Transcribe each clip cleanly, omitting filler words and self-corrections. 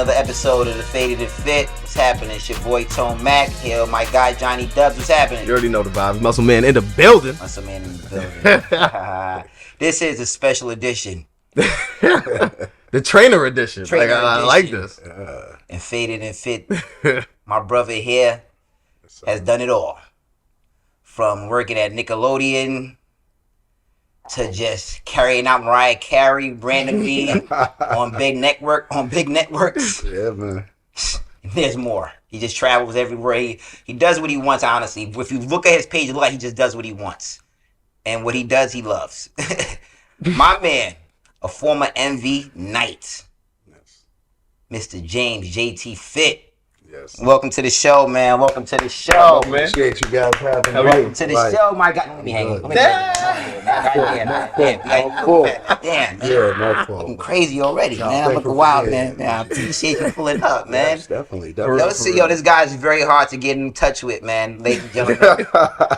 Another episode of the Faded and Fit. What's happening? It's your boy Tone Mac. Here, my guy Johnny Dubs. What's happening? You already know the vibes. Muscle Man in the building. Muscle Man in the building. This is a special edition. The trainer edition. I like this. And Faded and Fit. My brother here has done it all. From working at Nickelodeon to just carrying out Mariah Carey randomly on big networks. Yeah, man. There's more. He just travels everywhere. He does what he wants, honestly. If you look at his page, it looks like he just does what he wants. And what he does, he loves. My man, a former MV Knight. Yes. Mr. James JT Fit. Yes. Welcome to the show, man. Welcome to the show. Oh, man. Appreciate you guys having me. Welcome to the show, my God. Let me hang it. Damn. Yeah, no fault. Looking crazy already, man. I'm looking wild, man. I appreciate you pulling up, man. Yes, definitely. Yo, this guy's very hard to get in touch with, man. Ladies and gentlemen.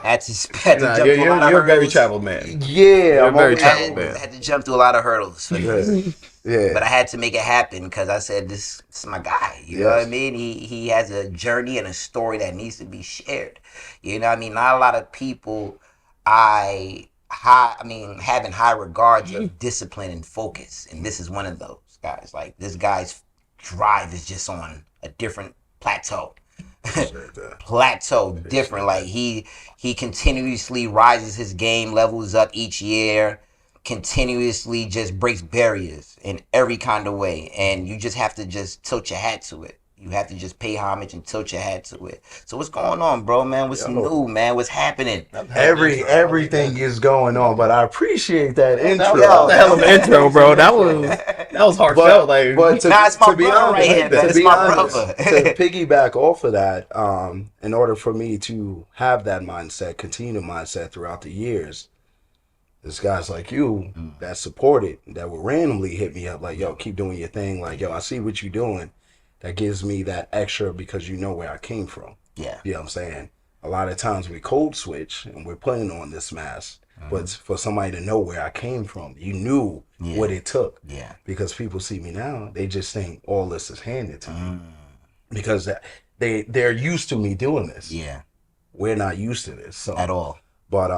Had to jump through a lot of hurdles. You're a very traveled man. Yeah, I'm very traveled man. Had to jump through a lot of hurdles for this. Yeah. But I had to make it happen because I said, this is my guy. You know what I mean? He has a journey and a story that needs to be shared. You know what I mean? Not a lot of people having high regards of discipline and focus. And this is one of those guys. Like, this guy's drive is just on a different plateau. Different. Like, he continuously rises his game levels up each year. Continuously just breaks barriers in every kind of way, and you just have to just tilt your hat to it. You have to just pay homage and tilt your hat to it. So what's going on, bro, man? What's new, man? What's happening? Everything is going on, but I appreciate that intro. That was a hell of an intro, bro. That was heartfelt. But to be honest, to piggyback off of that, in order for me to have that mindset, continue the mindset throughout the years, there's guys like you that support it, that will randomly hit me up like, yo, keep doing your thing. Like, yo, I see what you're doing. That gives me that extra because you know where I came from. Yeah. You know what I'm saying? A lot of times we code switch and we're putting on this mask. But for somebody to know where I came from, you knew what it took. Yeah. Because people see me now, they just think all this is handed to me. Because they're used to me doing this. Yeah. We're not used to this. So at all. But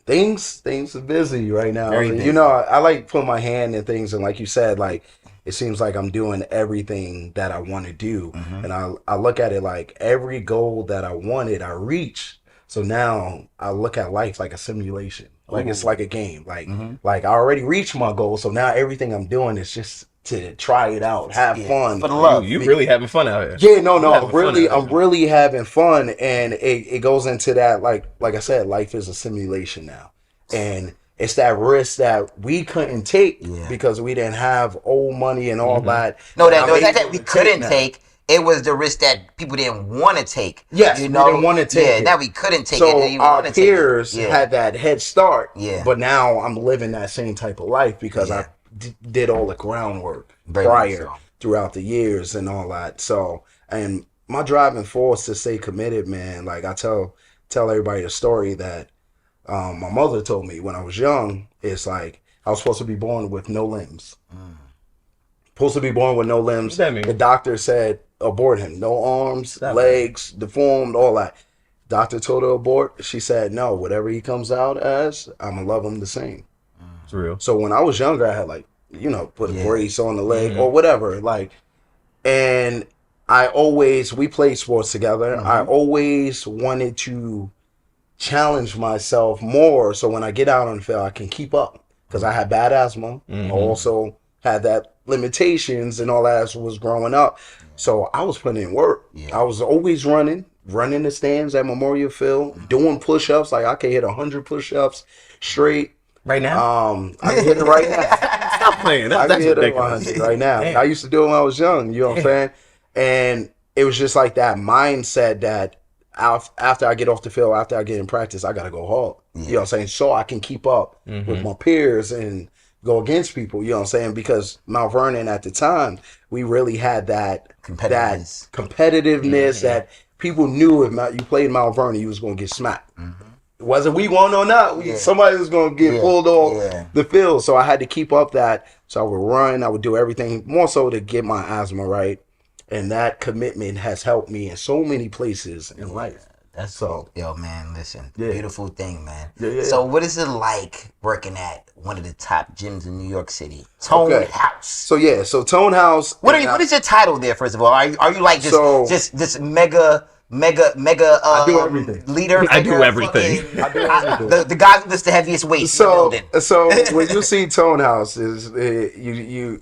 things are busy right now. Very busy. You know, I like put my hand in things, and like you said, like it seems like I'm doing everything that I want to do, and I look at it like every goal that I wanted, I reached. So now I look at life like a simulation, like it's like a game. Like I already reached my goal, so now everything I'm doing is just to try it out, have fun. For the love. You really having fun out here. Yeah, no, I'm really having fun, and it goes into that, like I said, life is a simulation now, and it's that risk that we couldn't take because we didn't have old money and all that. No, that we couldn't take. It was the risk that people didn't want to take. Yes, we didn't want to take it. That we couldn't take so it. So our peers had that head start, but now I'm living that same type of life because I did all the groundwork prior throughout the years and all that. So, and my driving force to stay committed, man, like I tell everybody the story that my mother told me when I was young. It's like I was supposed to be born with no limbs. Supposed to be born with no limbs. What's that mean? The doctor said abort him. No arms, legs, deformed, all that. Doctor told her abort. She said no. Whatever he comes out as, I'm gonna love him the same. It's real. So when I was younger, I had put a brace on the leg or whatever. And we played sports together. I always wanted to challenge myself more. So when I get out on the field, I can keep up because I had bad asthma. I also had that limitations and all that as I was growing up. So I was putting in work. I was always running the stands at Memorial Field, doing push-ups. Like I could hit 100 push-ups straight. Right now? I can hit it right now. Stop playing. That's hit ridiculous. it right now. Damn. I used to do it when I was young, you know what I'm saying? And it was just like that mindset that after I get off the field, after I get in practice, I got to go hard. You know what I'm saying? So I can keep up with my peers and go against people, you know what I'm saying? Because Mount Vernon at the time, we really had that competitiveness that people knew if you played Mount Vernon, you was going to get smacked. Whether we won or not, somebody was going to get pulled off the field. So I had to keep up that. So I would run. I would do everything more so to get my asthma right. And that commitment has helped me in so many places in life. That's so, yo, man, listen, Yeah. beautiful thing, man. Yeah. So what is it like working at one of the top gyms in New York City? Tone House. So Tone House. What is your title there, first of all? Are you like just mega I do everything. Leader? I do everything. I do everything. The guy who lifts the heaviest weights in the building. So when you see Tone House, you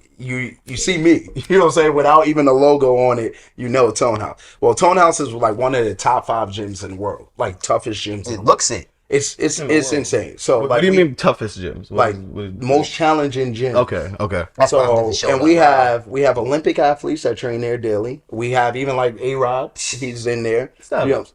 see me. You know what I'm saying? Without even a logo on it, you know Tone House. Well, Tone House is like one of the top 5 gyms in the world, like toughest gyms. It looks it. It's insane. So what do you mean toughest gyms? Most challenging gyms. Okay. That's and we have Olympic athletes that train there daily. We have even like A-Rod, he's in there.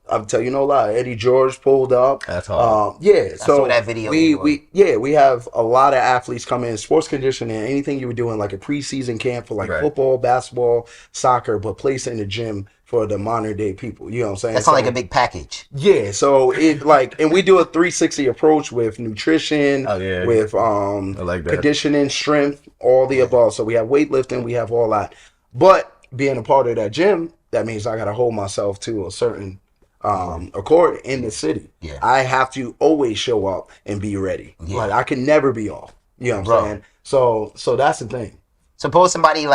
I'm telling you no lie. Eddie George pulled up. That's hard. I saw that video. We have a lot of athletes come in, sports conditioning, anything you would do in like a preseason camp for like football, basketball, soccer, but place in the gym for the modern day people. You know what I'm saying? That sounds like a big package. Yeah, so it like, and we do a 360 approach with nutrition, with I like that. conditioning, strength, all the above. So we have weightlifting, we have all that. But being a part of that gym, that means I got to hold myself to a certain accord in the city. Yeah. I have to always show up and be ready. Yeah. Like I can never be off. You know what I'm saying? So that's the thing. Suppose somebody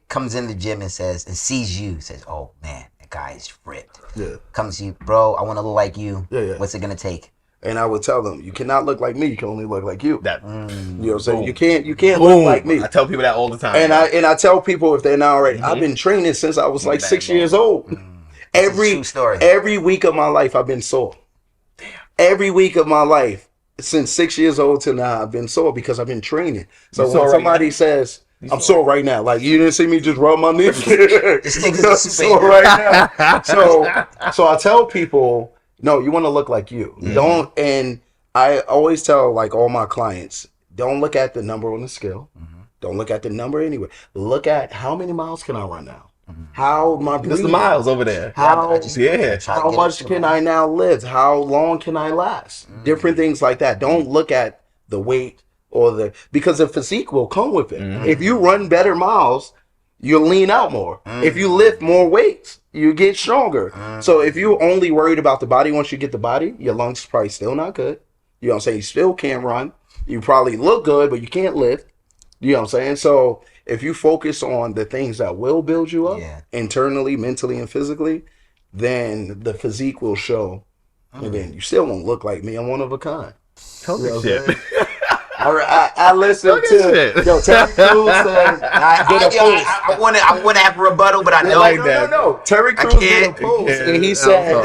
comes in the gym and sees you, says, "Oh man, that guy is ripped." Yeah. Comes to you, bro. I want to look like you. Yeah. What's it gonna take? And I would tell them, you cannot look like me. You can only look like you. That. You know what I'm saying? You can't look like me. I tell people that all the time. And I tell people if they're not already, I've been training since I was like 6 years old. Every week of my life, I've been sore. Damn. Every week of my life, since 6 years old till now, I've been sore because I've been training. So when somebody says, I'm sore right now, like you didn't see me just rub my knee. I'm sore right now. So I tell people, no, you want to look like you. Don't. And I always tell like all my clients, don't look at the number on the scale. Don't look at the number anywhere. Look at how many miles can I run now? How my breathing? Just the miles over there. How much can I now lift? How long can I last? Different things like that. Don't look at the weight or because the physique will come with it. If you run better miles, you'll lean out more. If you lift more weights, you get stronger. So if you're only worried about the body, once you get the body, your lungs probably still not good. You know what I'm saying? You still can't run. You probably look good, but you can't lift. You know what I'm saying? So if you focus on the things that will build you up internally, mentally, and physically, then the physique will show. And then you still won't look like me. I'm one of a kind. Holy shit. I listened to Terry Crews said I want to have a rebuttal, but I don't like that. No. Terry Crews did a post, and he said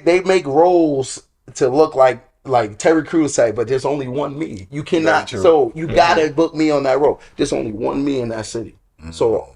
they make roles to look like Terry Crews said, but there's only one me. You cannot. So you gotta book me on that role. There's only one me in that city. So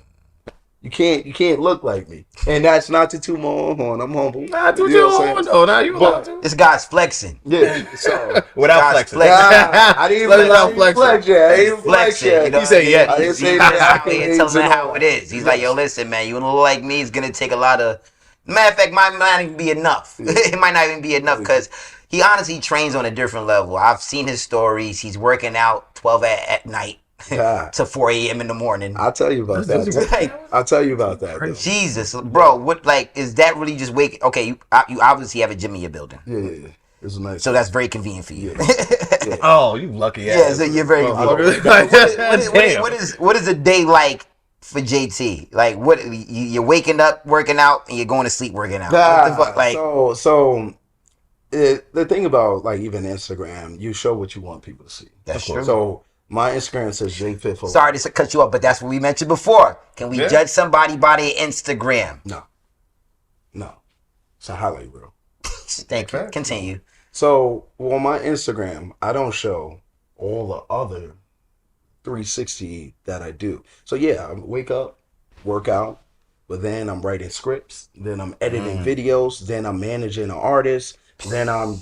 you can't look like me. And that's not to toot my own horn. I'm humble. Nah, toot your own horn. Oh, now you allowed to. This guy's flexing. Yeah. So without flexing. I didn't flex yet. I didn't flex yet. You know, he said yes. I didn't say that. Tell him how it is. He's like, yo, listen, man, you want to look like me? It's gonna take a lot of. Matter of fact, might not even be enough. It might not even be enough because he honestly trains on a different level. I've seen his stories. He's working out 12 at night to 4 a.m. in the morning. I'll tell you about that. I'll tell you about that. Though. Jesus, bro, what is that really just wake? Okay, you obviously have a gym in your building. Yeah. It's nice. So that's very convenient for you. Yeah. Oh, you lucky ass. Yeah, so you're very convenient. What is a day like for JT? Like, what you're waking up working out and you're going to sleep working out? What the fuck? Like, so the thing about like even Instagram, you show what you want people to see. That's true. So my Instagram says JFit4Life. Sorry to cut you off, but that's what we mentioned before. Can we judge somebody by their Instagram? No. It's a highlight reel. Thank you. Continue. So on my Instagram, I don't show all the other 360 that I do. So yeah, I wake up, work out, but then I'm writing scripts, then I'm editing videos, then I'm managing an artist, then I'm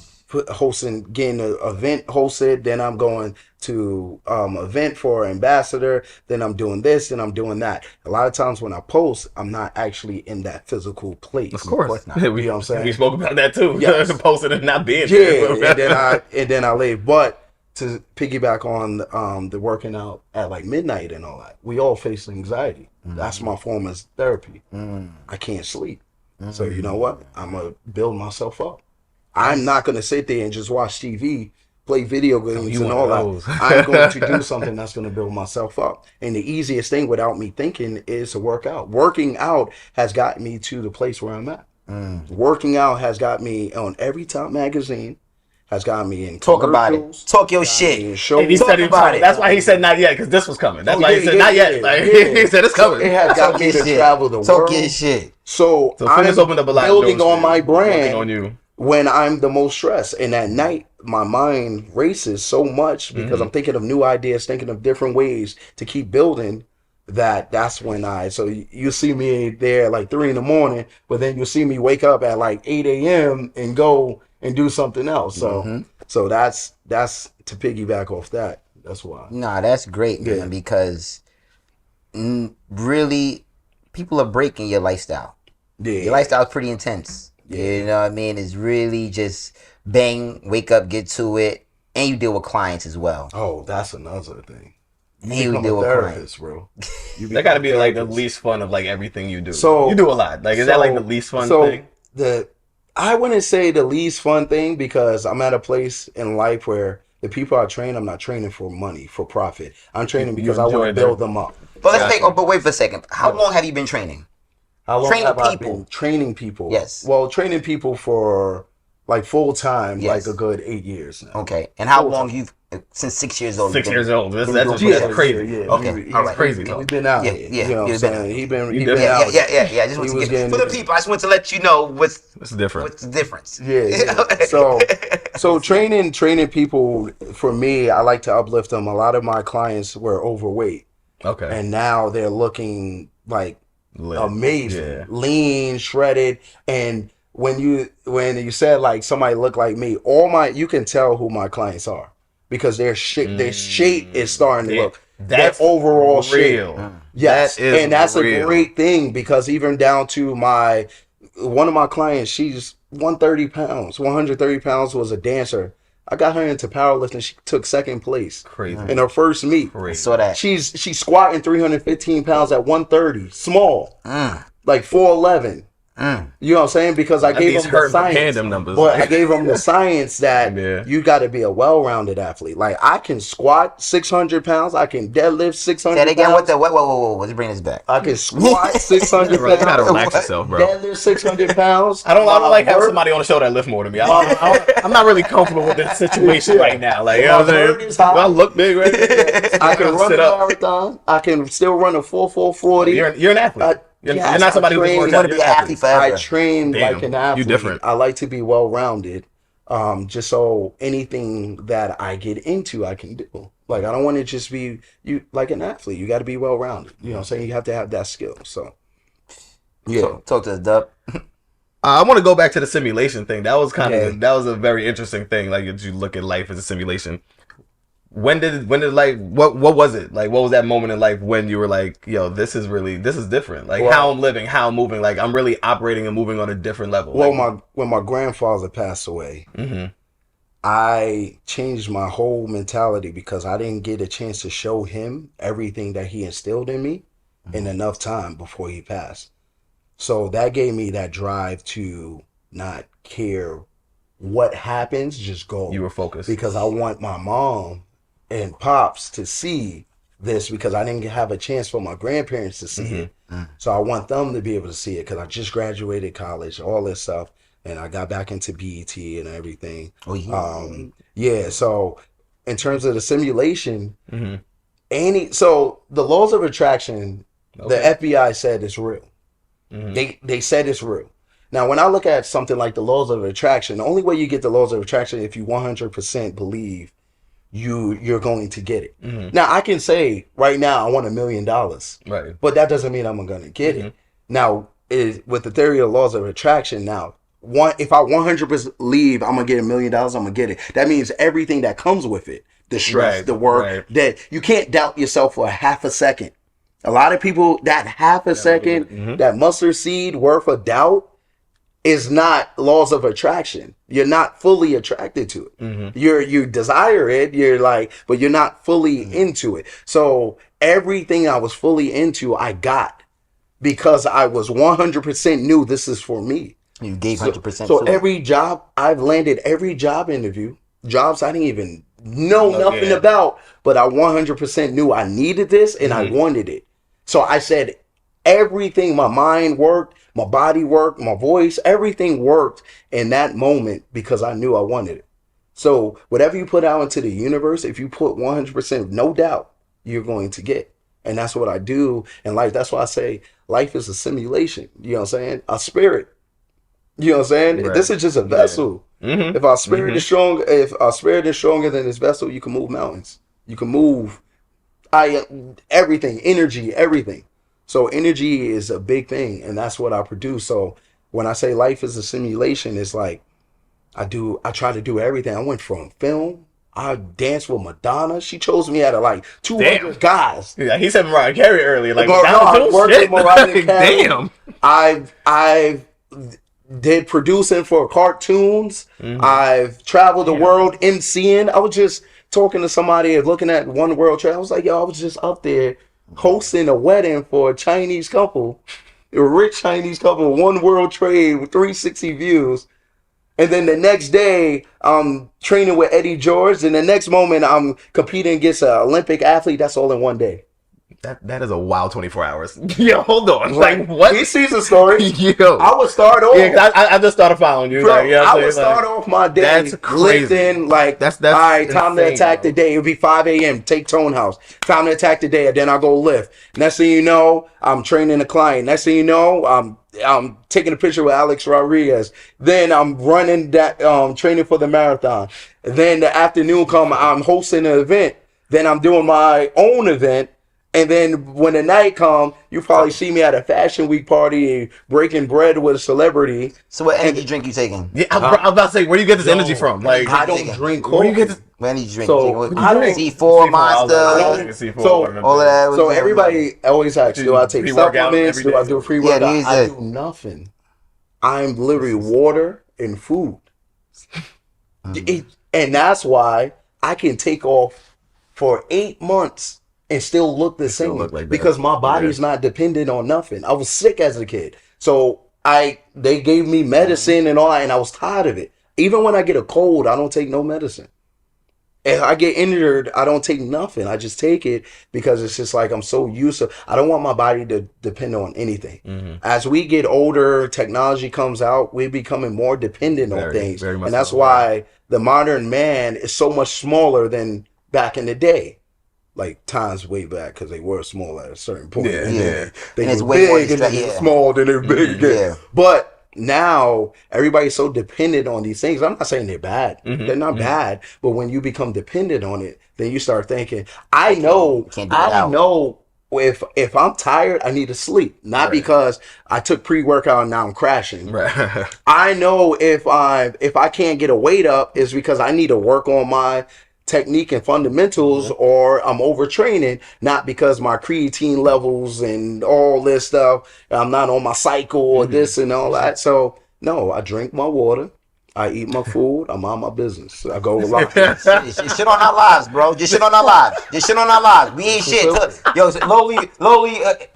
getting an event hosted, then I'm going to event for an ambassador, then I'm doing this, then I'm doing that. A lot of times when I post, I'm not actually in that physical place. Of course not. You know what I'm saying? We spoke about that too. Yes. Posting and not being there. And then I leave. But to piggyback on the working out at like midnight and all that, we all face anxiety. That's my form of therapy. I can't sleep. So you know what? I'm going to build myself up. I'm not going to sit there and just watch TV, play video games and all that. I'm going to do something that's going to build myself up. And the easiest thing without me thinking is to work out. Working out has got me to the place where I'm at. Working out has got me on every top magazine, has got me in Talk about it. Talk your shit. He said about it. That's why he said not yet, because this was coming. That's why he said not yet. Like, he said it's coming. So it has got me to travel the world. Talk your shit. So I'm opened up a lot building on my brand on you. when I'm the most stressed. And at night, my mind races so much because I'm thinking of new ideas, thinking of different ways to keep building. That's when so you see me there like 3 a.m, but then you'll see me wake up at like 8 a.m. and go and do something else. So so that's to piggyback off that. That's why. Nah, that's great, man, because really people are breaking your lifestyle. Yeah. Your lifestyle is pretty intense. Yeah. You know what I mean? It's really just bang, wake up, get to it, and you deal with clients as well. Oh, that's another thing. You become a therapist, bro. That got to be like the least fun of like everything you do. So you do a lot. Like, is that like the least fun thing? I wouldn't say the least fun thing, because I'm at a place in life where the people I train, I'm not training for money, for profit. I'm training because I want to build them up. But but wait for a second. How long have you been training? How long have I been training people? Yes. Well, training people for like full time, like a good 8 years now. Okay. And how long you've since 6 years old? 6 years old. That's crazy. Yeah. Okay. All right. Crazy though. He's been out. Yeah. You know what I'm saying? He's been out. Yeah. I just want to get for the people. I just want to let you know what's different. What's the difference? Yeah. So training people, for me, I like to uplift them. A lot of my clients were overweight. Okay. And now they're looking like amazing, lean, shredded, and when you said like somebody look like me, you can tell who my clients are because their shape is starting to look. That's overall real. Shape. Yes, that's real. A great thing, because even down to one of my clients, she's 130 pounds, was a dancer. I got her into powerlifting. She took second place. Crazy. In her first meet. I saw that. She's squatting 315 pounds at 130, small, like 4'11". You know what I'm saying? Because I gave them the science. But I gave them the science that you got to be a well-rounded athlete. Like, I can squat 600 pounds. I can deadlift 600 pounds. Say it again. Whoa. Let's bring this back. I can squat 600 pounds. You gotta relax yourself, bro. Deadlift 600 pounds. I don't like having somebody on the show that lift more than me. I'm not really comfortable with this situation right now. Like, you know what I'm saying? I look big, right? I can run a marathon. I can still run a 4.40. You're an athlete. You're not somebody who's going to be an athlete forever. I train like an athlete. You different. I like to be well-rounded, just so anything that I get into, I can do. Like, I don't want to just be like an athlete. You got to be well-rounded. You know what I'm saying? You have to have that skill. So, yeah. So, talk to us, Dub. I want to go back to the simulation thing. That was that was a very interesting thing. Like, you look at life as a simulation. When did like what was it like? What was that moment in life when you were like, yo, this is different? Like, how I'm living, how I'm moving, like I'm really operating and moving on a different level. Well, when my grandfather passed away, I changed my whole mentality because I didn't get a chance to show him everything that he instilled in me in enough time before he passed. So that gave me that drive to not care what happens, just go. You were focused. Because I want my mom and pops to see this, because I didn't have a chance for my grandparents to see it. So I want them to be able to see it, because I just graduated college, all this stuff, and I got back into BET and everything. So in terms of the simulation, so the laws of attraction, the FBI said it's real. They said it's real. Now, when I look at something like the laws of attraction, the only way you get the laws of attraction if you 100% believe you're going to get it. Now, I can say right now I want $1 million, right? But that doesn't mean I'm going to get it. Now, with the theory of laws of attraction, if I 100% believe I'm going to get $1 million, I'm going to get it. That means everything that comes with it, the stress, the work, that you can't doubt yourself for a half a second. A lot of people, that half a second, that mustard seed worth of doubt, is not laws of attraction. You're not fully attracted to it. Mm-hmm. You desire it. You're like, but you're not fully into it. So everything I was fully into, I got because I was 100% knew this is for me. You gave 100%. So every job I've landed, every job interview, jobs I didn't even know nothing about, but I 100% knew I needed this and I wanted it. So I said everything, my mind worked, my body worked, my voice, everything worked in that moment because I knew I wanted it. So whatever you put out into the universe, if you put 100%, no doubt, you're going to get. And that's what I do in life. That's why I say life is a simulation. You know what I'm saying? A spirit. You know what I'm saying? Right. This is just a vessel. Yeah. If our spirit is strong, if our spirit is stronger than this vessel, you can move mountains. You can move everything, energy, everything. So energy is a big thing, and that's what I produce. So when I say life is a simulation, it's like I try to do everything. I went from film. I danced with Madonna. She chose me out of like 200 guys. Yeah, he said Mariah Carey earlier. Like, I worked with Mariah Carey. Damn. I've did producing for cartoons. I've traveled the world emceeing. I was just talking to somebody looking at One World Trade. I was like, yo, I was just up there hosting a wedding for a Chinese couple, a rich Chinese couple, One World Trade with 360 views. And then the next day, I'm training with Eddie George. And the next moment, I'm competing against an Olympic athlete. That's all in one day. That is a wild 24 hours. Yo, hold on. Like, what? He sees the story. Yo. I would start off. Yeah, I just started following you. Bro, like, yeah, I would start off my day that's crazy. lifting, like, that's all right, time insane, to attack the day. It would be 5 a.m., take Tone House. Time to attack the day, and then I go lift. Next thing you know, I'm training a client. Next thing you know, I'm taking a picture with Alex Rodriguez. Then I'm running that, training for the marathon. Then the afternoon come, I'm hosting an event. Then I'm doing my own event. And then when the night come, you probably see me at a fashion week party breaking bread with a celebrity. So what energy drink you taking? Yeah, I was about to say, where do you get this energy from? Like, I don't drink coffee. Where do you get this? What energy drink So, you taking? I don't- C4, Monster, all of that. So everybody always asks, do I take Pre-workout supplements? every Do I day? do a free Yeah, workout? these I are- do nothing. I'm literally water and food. And that's why I can take off for 8 months and still look the same look like that. because my body's not dependent on nothing. I was sick as a kid. So they gave me medicine and all that, and I was tired of it. Even when I get a cold, I don't take no medicine. If I get injured, I don't take nothing. I just take it because it's just like I'm so used to. I don't want my body to depend on anything. As we get older, technology comes out, we're becoming more dependent on things. Very much And that's so. why the modern man is so much smaller than back in the day. Like times way back because they were small at a certain point. Yeah, And yeah. then they And it's were way more big and then distra- they're yeah. small, then they're big again. Yeah. But now everybody's so dependent on these things. I'm not saying they're bad. They're not bad. But when you become dependent on it, then you start thinking, I know if I'm tired, I need to sleep. Not because I took pre-workout and now I'm crashing. Right. I know if I can't get a weight up, it's because I need to work on my technique and fundamentals or I'm overtraining, not because my creatine levels and all this stuff, I'm not on my cycle or this and all that. So no, I drink my water, I eat my food, I'm on my business. I go live. Just shit on our lives, bro. Just shit on our lives. Just shit on our lives. We ain't shit. Yo, lowly.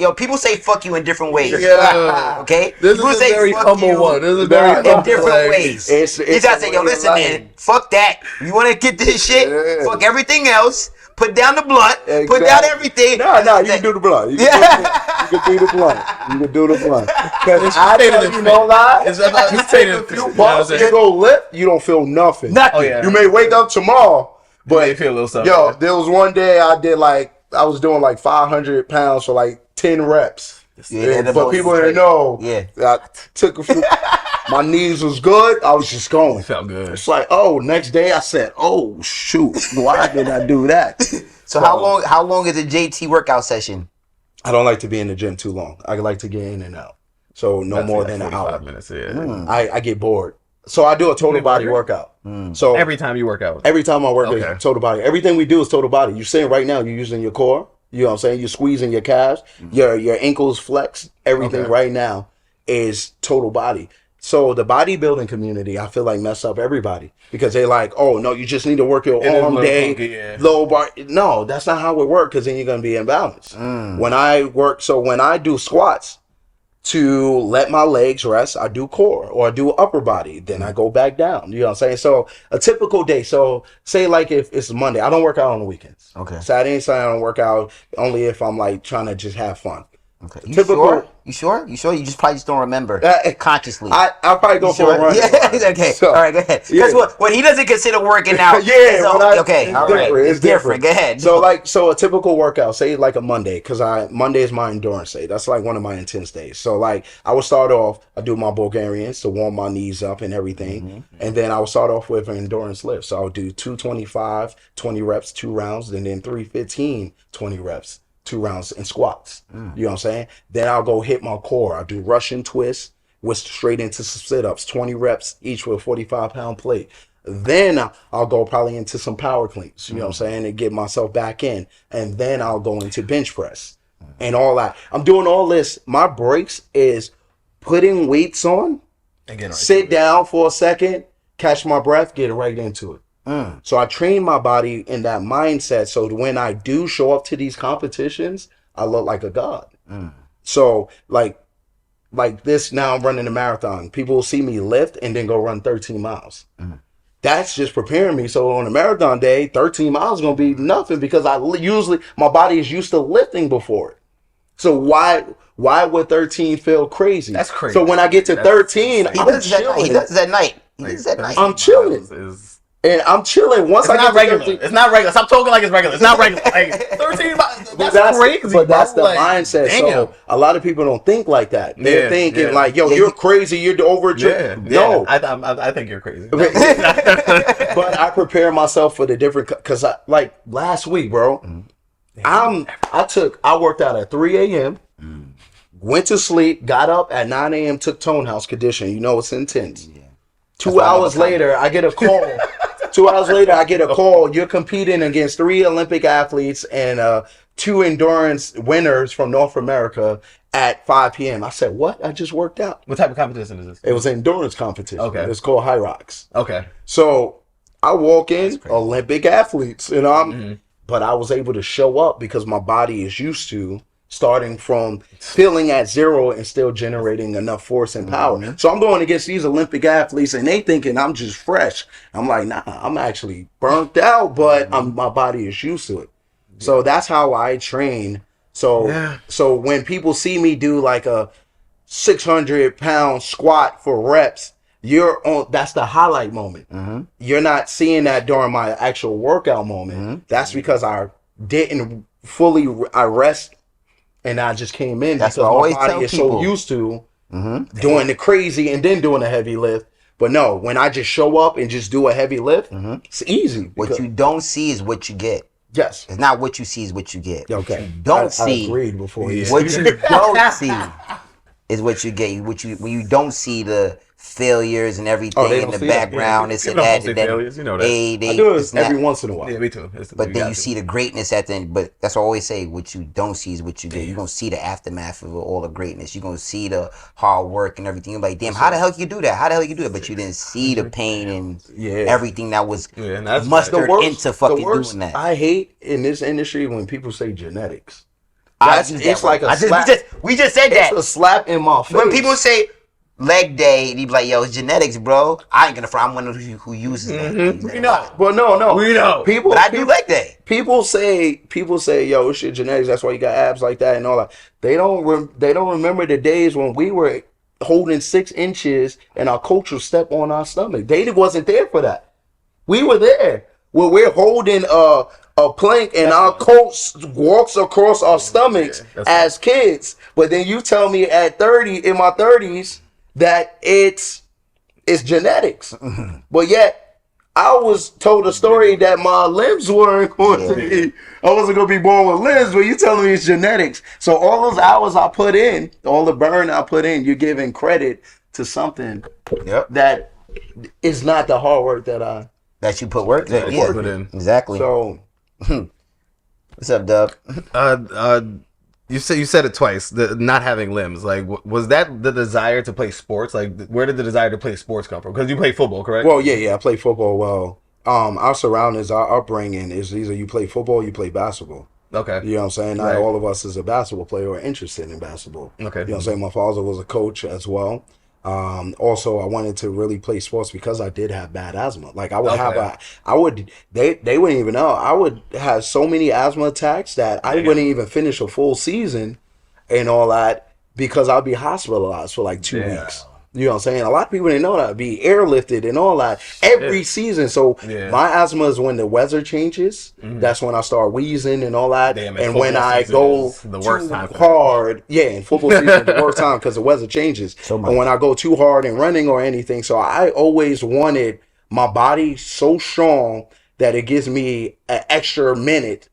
Yo, people say fuck you in different ways. Yeah. Okay. This people is a say very fuck humble you one. This is very in humble, different like, ways. it's You gotta say, a yo, way of listen, life. man. Fuck that. You wanna get this shit? Yeah. Fuck everything else. Put down the blunt. Put Exactly. down everything. No, you can do the blunt. You can do the blunt. You can do the blunt. Because I tell you no lie. It's about You it's take taking a few you puffs, you go lift, you don't feel nothing. Nothing. Oh, yeah. You may wake up tomorrow, but may feel a little something. yo, there was one day I was doing like 500 pounds for like 10 reps. Yeah, But people didn't know. Yeah. I took a few. My knees was good. I was just going. Felt good. It's like, oh, next day I said, oh shoot, why did I do that? So how long is a JT workout session? I don't like to be in the gym too long. I like to get in and out. So no more than an hour. 45 minutes, yeah. I get bored. So I do a total body workout. So Every time you work out. every time I work Okay. is total body. Everything we do is total body. You're saying right now you're using your core. You know what I'm saying? You're squeezing your calves. Your ankles flex. Everything Okay. right now is total body. So the bodybuilding community, I feel like mess up everybody because they like, oh no, you just need to work your arm day, low bar. No, that's not how it works because then you're gonna be imbalanced. When I do squats to let my legs rest, I do core or I do upper body, then I go back down. You know what I'm saying? So a typical day. So say like if it's Monday, I don't work out on the weekends. Okay. Saturday and Sunday I don't work out only if I'm like trying to just have fun. Okay. You sure? You just probably just don't remember consciously. I'll probably go for a run. Yeah. Okay. So, all right. Go ahead. Because what he doesn't consider working out. Okay. All right. It's different. Go ahead. So a typical workout, say like a Monday, because Monday is my endurance day. That's like one of my intense days. So like I would start off, I do my Bulgarians to warm my knees up and everything, and then I would start off with an endurance lift. So I would do 225, 20 reps, 2 rounds, and then 315, 20 reps. 2 rounds in squats. You know what I'm saying? Then I'll go hit my core. I'll do Russian twists, whisk straight into some sit-ups, 20 reps each with a 45-pound plate. Then I'll go probably into some power cleans, you know what I'm saying, and get myself back in. And then I'll go into bench press and all that. I'm doing all this. My breaks is putting weights on, sit down for a second, catch my breath, get right into it. So I train my body in that mindset so when I do show up to these competitions, I look like a god. So like this, now I'm running a marathon. People will see me lift and then go run 13 miles. That's just preparing me. So on a marathon day, 13 miles is going to be nothing because my body is used to lifting before it. So why would 13 feel crazy? That's crazy. So when I get to 13, he does it at night. I'm chilling. And I'm chilling. Once I get regular. 13, it's not regular. Stop talking like it's regular. It's not regular. Like 13 miles. That's crazy. But that's the like, mindset. Damn. So a lot of people don't think like that. They're thinking like, yo, you're crazy. You're over. No, I think you're crazy. But I prepare myself for the different because like last week, bro. I worked out at 3 a.m. Went to sleep. Got up at 9 a.m. Took Tone House condition. You know it's intense. 2 hours later, I get a call. 2 hours later, I get a call. You're competing against 3 Olympic athletes and 2 endurance winners from North America at 5 p.m. I said, what? I just worked out. What type of competition is this? It was an endurance competition. Okay. It's called High Rocks. Okay. So I walk in, Olympic athletes, but I was able to show up because my body is used to starting from feeling at 0 and still generating enough force and power. So I'm going against these Olympic athletes and they thinking I'm just fresh. I'm like, nah, I'm actually burnt out, but my body is used to it. So that's how I train. So when people see me do like a 600-pound squat for reps, that's the highlight moment. You're not seeing that during my actual workout moment. That's because I didn't fully rest. And I just came in because my body is so used to doing the crazy and then doing a heavy lift. But no, when I just show up and just do a heavy lift, it's easy. What you don't see is what you get. Yes. It's not what you see is what you get. Okay. What you don't see. I agreed before. What you don't see is what you get. When you don't see the failures and everything in the background, it's an ad that failures, you know that. I do it every once in a while. Yeah, me too. But then you see the greatness at the end. But that's what I always say. What you don't see is what you get. You're gonna see the aftermath of all the greatness. You're gonna see the hard work and everything. You're like, damn, how the hell you do that? How the hell you do it? But you didn't see the pain and everything that was mustered into fucking doing that. I hate in this industry when people say genetics. It's like a slap. We just said that. It's a slap in my face. When people say leg day, and you be like, yo, it's genetics, bro. I ain't gonna front. I'm one of who uses that. We know. Well, no. We know. But I do leg day. People say, yo, it's your genetics. That's why you got abs like that and all that. They don't remember the days when we were holding 6 inches and our coach would step on our stomach. They wasn't there for that. We were there. When we're holding a plank and our coach walks across our stomachs as kids. But then you tell me at 30, in my 30s, that it's genetics. But yet I was told a story that my limbs weren't going to be, I wasn't going to be born with limbs, but you telling me it's genetics. So all those hours I put in, all the burn I put in, you're giving credit to something that is not the hard work that you put work in. Exactly. So what's up, Dub? You said it twice. The not having limbs. Like, was that the desire to play sports? Like, where did the desire to play sports come from? Because you play football, correct? Well, yeah, I play football. Well, our surroundings, our upbringing is either you play football, or you play basketball. Okay. You know what I'm saying? Right. Not all of us as a basketball player are interested in basketball. Okay. You know what I'm saying? My father was a coach as well. Also, I wanted to really play sports because I did have bad asthma. Like I would they wouldn't even know. I would have so many asthma attacks that I wouldn't even finish a full season and all that because I'd be hospitalized for like 2 weeks. You know what I'm saying? A lot of people didn't know that. I'd be airlifted and all that every season. So my asthma is when the weather changes. That's when I start wheezing and all that. Damn, and when I go too hard, and football season is the worst time because the weather changes. And when I go too hard in running or anything, so I always wanted my body so strong that it gives me an extra minute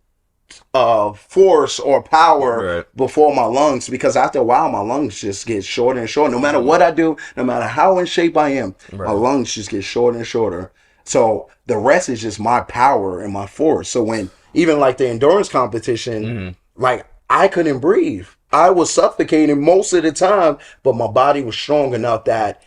of force or power before my lungs, because after a while my lungs just get shorter and shorter. No matter what I do, no matter how in shape I am, my lungs just get shorter and shorter. So the rest is just my power and my force. So when even like the endurance competition, like I couldn't breathe. I was suffocating most of the time, but my body was strong enough that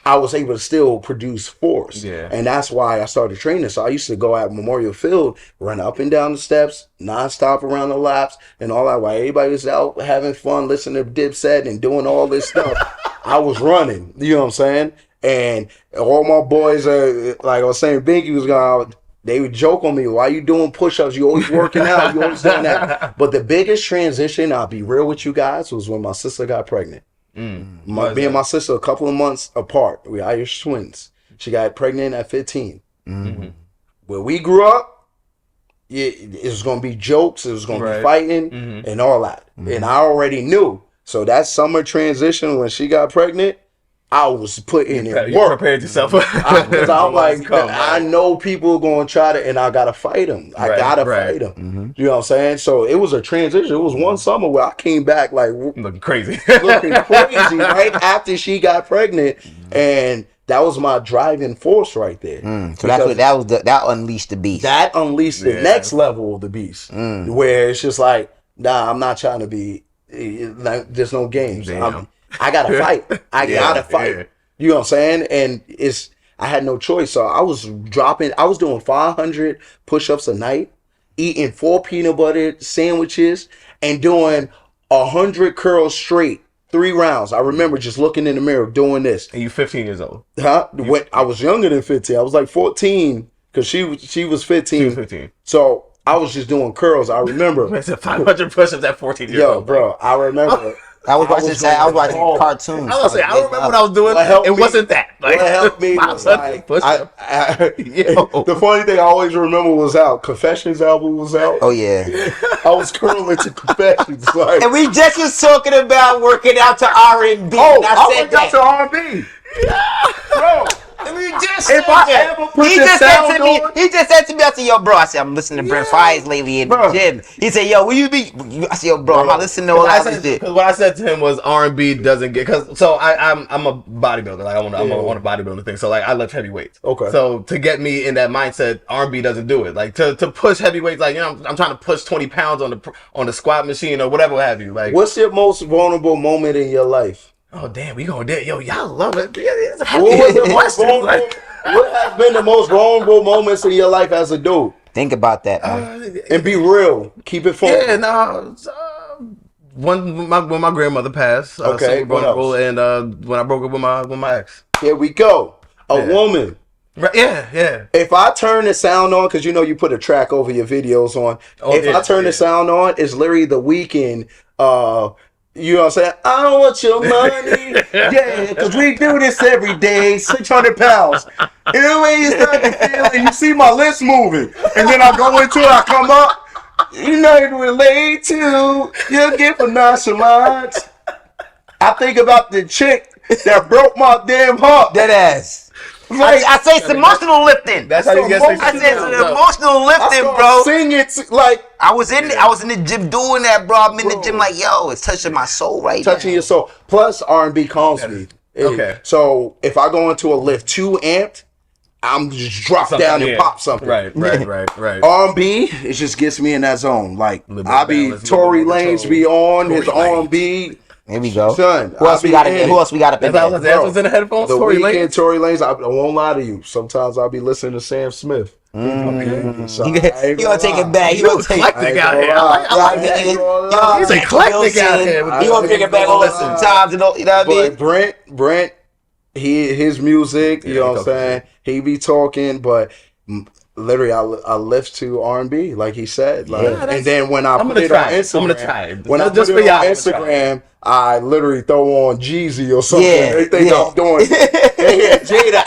I was able to still produce force. And that's why I started training. So I used to go at Memorial Field, run up and down the steps, nonstop around the laps and all that. While everybody was out having fun, listening to Dipset and doing all this stuff, I was running. You know what I'm saying? And all my boys are, like I was saying, Binky was going, they would joke on me, why you doing push-ups? You always working out. You always doing that. But the biggest transition, I'll be real with you guys, was when my sister got pregnant. Me and my sister a couple of months apart. We're Irish twins. She got pregnant at 15. Where we grew up, it was going to be jokes. It was going to be fighting and all that. And I already knew. So that summer transition when she got pregnant, I was putting in work. You prepared yourself. Because I'm like, I know people are going to try to, and I got to fight them. I got to fight them. You know what I'm saying? So it was a transition. It was one summer where I came back like looking crazy. Right after she got pregnant. And that was my driving force right there. So that's what that unleashed the beast. That unleashed the next level of the beast. Where it's just like, nah, I'm not trying to be, like, there's no games. I gotta fight. I gotta fight. You know what I'm saying? And I had no choice. So I was doing 500 push-ups a night, eating 4 peanut butter sandwiches, and doing 100 curls straight, 3 rounds. I remember just looking in the mirror doing this. And you 15 years old. When I was younger than 15. I was like 14 because she was 15. She was 15. So I was just doing curls. I remember. It's 500 push-ups at 14 years old. Yo, bro, I remember. I was watching cartoons. I was saying, I remember what I was doing. It wasn't that. Like, what helped me was like, the funny thing I always remember was out. Confessions album was out. Oh yeah, I was curling to Confessions. Like, and we just was talking about working out to R&B. Oh, I went out to R&B. Bro. He just said to me, I said, yo, bro, I said, I'm listening to Brent Fires lately in the gym. He said, yo, will you be? I said, yo, bro, I'm not listening to all that shit. Because what I said to him was R&B doesn't get, so I'm a bodybuilder. Like I'm on a bodybuilding thing. So like I lift heavy weights. Okay. So to get me in that mindset, R&B doesn't do it. Like to push heavy weights, like, you know, I'm trying to push 20 pounds on the squat machine or whatever have you. Like, what's your most vulnerable moment in your life? Oh damn, we going there. Yo, y'all love it. What has been the most vulnerable moments in your life as a dude? Think about that, and be real. Keep it fun. Yeah, no. When my grandmother passed, okay, what else? And when I broke up with my ex. Here we go. A woman. Right, yeah. If I turn the sound on, because you know you put a track over your videos on. I turn the sound on, it's literally The Weeknd. You know what I'm saying? I don't want your money. Yeah, because we do this every day, 600 pounds. And the way you start to feel it, you see my lips moving. And then I go into it, I come up. You know you relate to. You'll get for nonchalance. I think about the chick that broke my damn heart. That ass. Like, I say it's emotional lifting. That's how you get I say it's an emotional lifting, bro. Sing it like I was in the gym doing that, bro. I'm in the gym like, yo, it's touching my soul right now. Touching your soul. Plus R&B calms me. Okay. So if I go into a lift too amped, I'm just drop down and pop something. Right. R&B, it just gets me in that zone. Like I be balance, Tory Lanez be on his R&B. Here we go. Son, Who else we got in the That's what's in the headphones. The Tory Weeknd, Lanez. Tory Lanez. I won't lie to you. Sometimes I'll be listening to Sam Smith. Okay. So He gonna take it back. He gonna take eclectic out here. He's eclectic out here. He gonna bring it back all sometimes. You know what I mean? But Brent, his music. You know what I'm saying? He be talking, but literally, I lift to R&B, like he said. Like, and then when I put it on Instagram, I'm gonna try it. When I put it on Instagram, I literally throw on Jeezy or something. They think I'm doing. They hear Jada.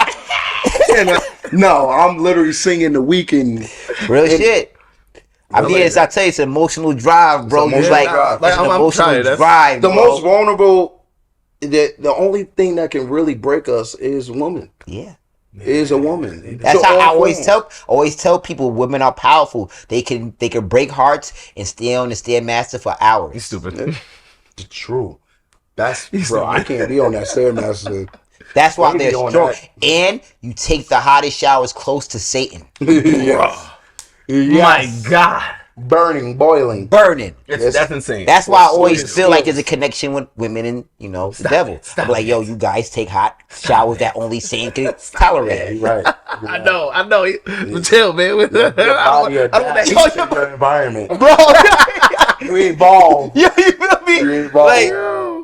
No, I'm literally singing The Weeknd. Real shit. I mean, I tell you, it's an emotional drive, bro. You like an emotional drive. The most vulnerable. The only thing that can really break us is a woman. Yeah. Is a woman. That's how I always tell people women are powerful. They can break hearts and stay on the Stairmaster for hours. You stupid. True. That's bro. I can't be on that Stairmaster. That's why they're strong. And you take the hottest showers close to Satan. Yes. My God. Boiling. That's insane. That's why I always feel like there's a connection with women and, the devil. I'm like, yo, you guys take hot showers that only Satan can tolerate. Yeah, right. I know. Chill, man. Your body adapts to your environment. Bro. You evolve. Yeah, you feel me? You evolve. Like,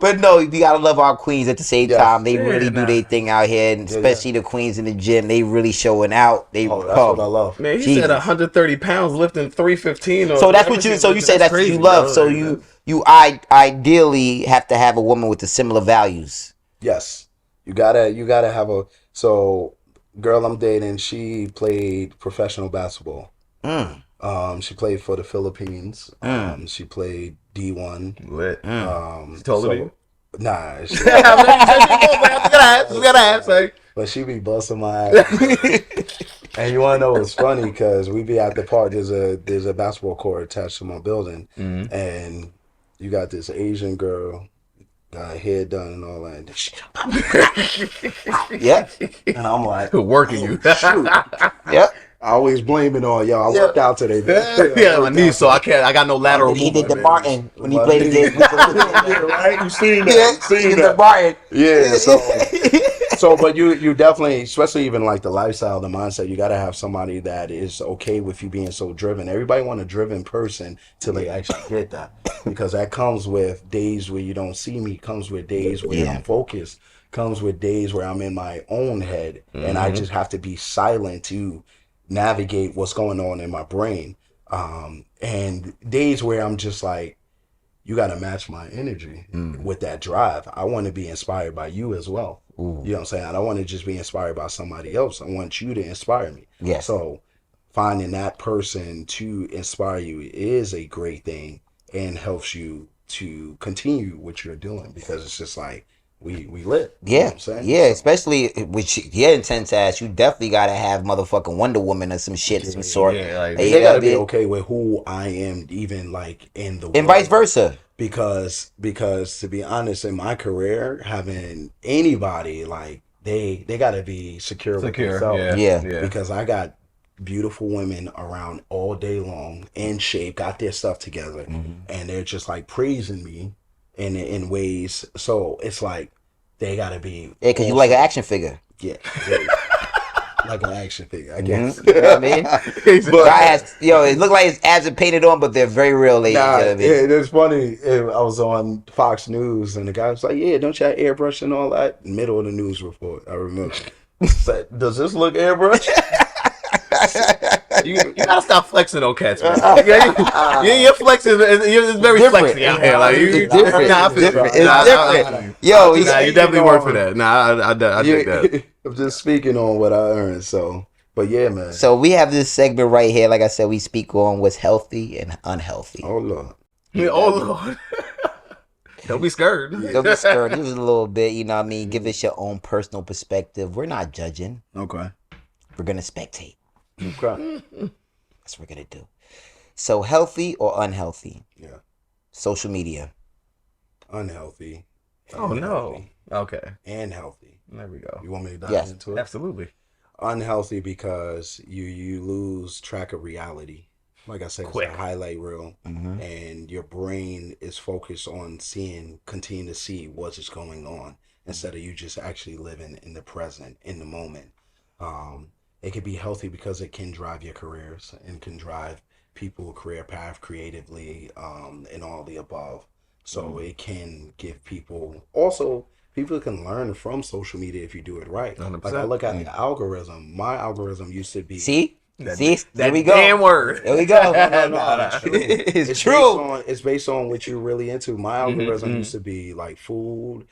but no, we gotta love our queens at the same time. They really do their thing out here, and especially the queens in the gym. They really showing out. That's what I love. Man, he said 130 pounds lifting 315. So that's what you. So you say that's what you love. So you ideally have to have a woman with the similar values. Yes, you gotta have a. So, girl I'm dating, she played professional basketball. She played for the Philippines. She played D1. Lit. She told me. Nah. But she be busting my ass. And you wanna know what's funny? Because we be at the park. There's a basketball court attached to my building, and you got this Asian girl, got her hair done and all that. Yeah. And I'm like, working you. Shoot. Yeah. I always blame it on y'all. I worked out today. Yeah, my knees, so I got no lateral He movement. did the Martin when he played the game. Right? You seen that? Yeah, he did the Martin. Yeah. So, but you definitely, especially even like the lifestyle, the mindset, you got to have somebody that is okay with you being so driven. Everybody want a driven person till they actually get that, because that comes with days where you don't see me. Comes with days where I'm focused. Comes with days where I'm in my own head, and I just have to be silent to navigate what's going on in my brain, and days where I'm just like, you got to match my energy with that drive. I want to be inspired by you as well. You know what I'm saying? I don't want to just be inspired by somebody else. I want you to inspire me. Yes. So finding that person to inspire you is a great thing and helps you to continue what you're doing, because it's just like, we lit. Yeah, you know what I'm saying? Yeah, especially with your intense ass, you definitely gotta have motherfucking Wonder Woman or some shit of some sort. Yeah, like, they gotta be okay with who I am, even like in the world. And vice versa. Because to be honest, in my career, having anybody like they gotta be secure with themselves. Yeah. Because I got beautiful women around all day long, in shape, got their stuff together, and they're just like praising me in ways. So it's like they gotta be because you like an action figure. Yeah. Like an action figure, I guess. You know what I mean? But guy has, it look like his abs are painted on, but they're very real, ladies. Nah, you know what I mean? It's funny. I was on Fox News, and the guy was like, "Yeah, don't you have airbrush and all that?" Middle of the news report, I remember. Like, does this look airbrush? You gotta stop flexing on cats, man. Your flexing is very flexy out here. Like, it's different. It's different. Yo, you definitely work for that. I think that. I'm just speaking on what I earned. So, but yeah, man. So we have this segment right here. Like I said, we speak on what's healthy and unhealthy. Oh Lord. Lord. Don't be scared. Don't be scared. This is a little bit, you know what I mean? Give us your own personal perspective. We're not judging. Okay. We're gonna spectate. Okay. That's what we're gonna do. So, healthy or unhealthy? Yeah. Social media. Unhealthy. Oh no. Okay. And healthy. There we go. You want me to dive into it? Absolutely. Unhealthy because you lose track of reality. Like I said, Quick. it's a highlight reel, and your brain is focused on continue to see what's going on instead of you just actually living in the present, in the moment. It could be healthy because it can drive your careers and can drive people career path creatively, and all the above. So it can give people can learn from social media if you do it right. 100%. Like I look at the algorithm. My algorithm used to be See, That there we go. damn word. There we go. no, it's true. It's true. It's based on what you're really into. My algorithm used to be like food,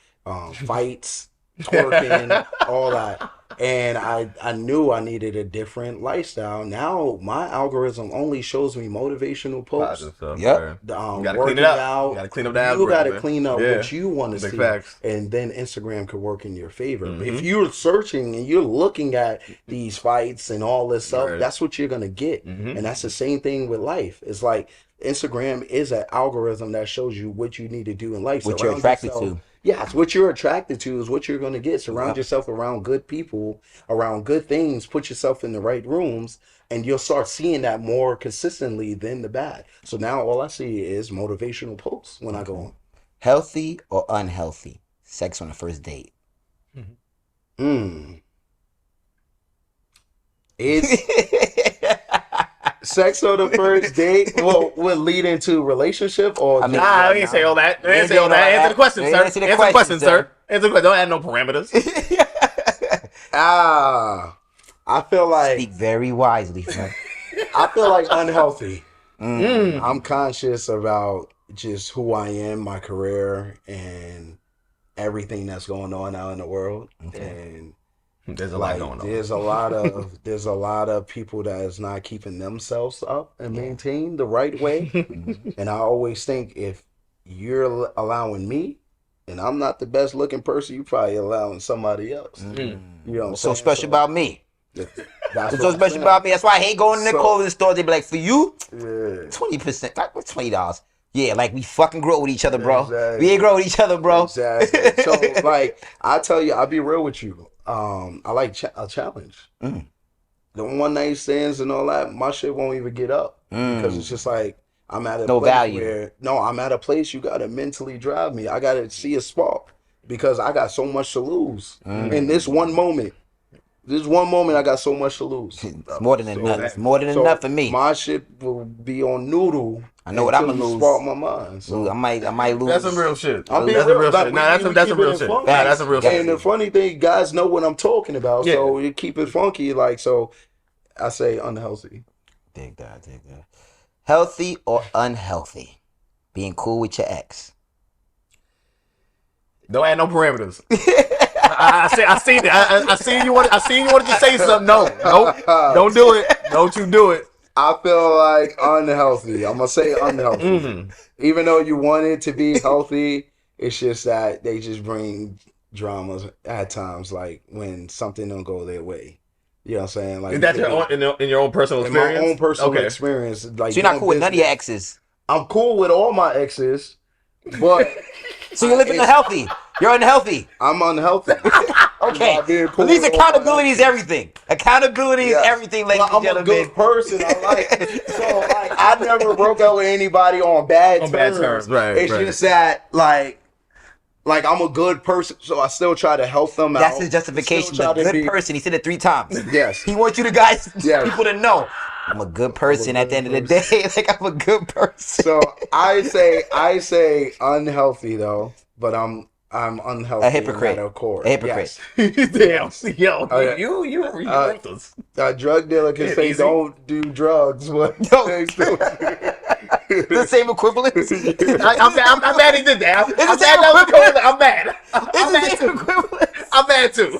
fights, twerking, all that. And I knew I needed a different lifestyle. Now my algorithm only shows me motivational posts. Yep. You gotta Working clean it up. out. You gotta clean up the You algorithm. gotta clean up what you want to Big see, facts. and then Instagram could work in your favor. But if you're searching and you're looking at these fights and all this stuff, Right. that's what you're gonna get. And that's the same thing with life. It's like Instagram is an algorithm that shows you what you need to do in life. What you're Surround attracted yourself- to. Yes, what you're attracted to is what you're going to get. Surround yourself around good people, around good things. Put yourself in the right rooms, and you'll start seeing that more consistently than the bad. So now all I see is motivational posts when I go on. Healthy or unhealthy? Sex on the first date. It's sex on the first date. Well, would lead into relationship or Nah, I didn't say all that. I didn't say all that. Answer the question, sir. Answer the Answer the question, question, sir. Answer the question. Don't add no parameters. I feel like Speak very wisely, man. I feel like unhealthy. I'm conscious about just who I am, my career, and everything that's going on out in the world. And There's a lot like, going on. there's a lot of people that is not keeping themselves up and maintained the right way. And I always think if you're allowing me, and I'm not the best looking person, you probably allowing somebody else. You know what I'm What's so saying? special about me? That's What's what so I'm special saying. about me? That's why I hate going in the So- clothing store. They be like, for you, Yeah. 20%. Like, what's $20? Yeah, like we fucking grow with each other, bro. Exactly. We ain't grow with each other, bro. Exactly. So, like, I tell you, I'll be real with you. I like a challenge. The one night stands and all that, my shit won't even get up because it's just like I'm at a No place value. where I'm at a place you gotta mentally drive me. I gotta see a spark because I got so much to lose in this one moment. This one moment, I got so much to lose. It's more than enough. It's more than enough for me. My shit will be on noodle. I know what I'm until gonna you lose. Spark my mind. So. Ooh, I might lose. That's some real shit. I'm being That's some real like, shit. Nah, that's some real shit. Nah, that's some real shit. And the funny thing, guys know what I'm talking about, so you keep it funky. Like, so I say unhealthy. Dig that. Healthy or unhealthy? Being cool with your ex. Don't add no parameters. I seen it. I seen you wanted to say something. No, don't do it. Don't you do it. I feel like unhealthy. I'm gonna say unhealthy. Even though you want it to be healthy, it's just that they just bring dramas at times, like when something don't go their way. You know what I'm saying? Like, Is that in your own personal in experience? my own personal experience. Like, So you're not doing cool with none of your business. exes. I'm cool with all my exes, but So you're living unhealthy. You're unhealthy. I'm unhealthy. Okay. Not being cool At least with all my accountability is everything. Accountability is Yes. everything, ladies Well, and I'm a gentlemen. good person. I like so like I never broke up with anybody on bad terms. Right, It's right. just that like I'm a good person, so I still try to help them out. That's his justification. Still The try to good be- person. He said it 3 times. Yes. He wants you to guys, Yes. people to know. I'm a good person at the end of the day. Like, I'm a good person. So I say unhealthy though, but I'm unhealthy. A hypocrite. Of course. A hypocrite. Yes. Damn, yo, Okay. you ruthless. A drug dealer can Yeah, say easy. don't do drugs, but No. they still The same equivalence. I'm mad he did that. It's I'm the same mad. equivalent. I'm mad. I'm It's mad the same too. equivalence. I'm mad too.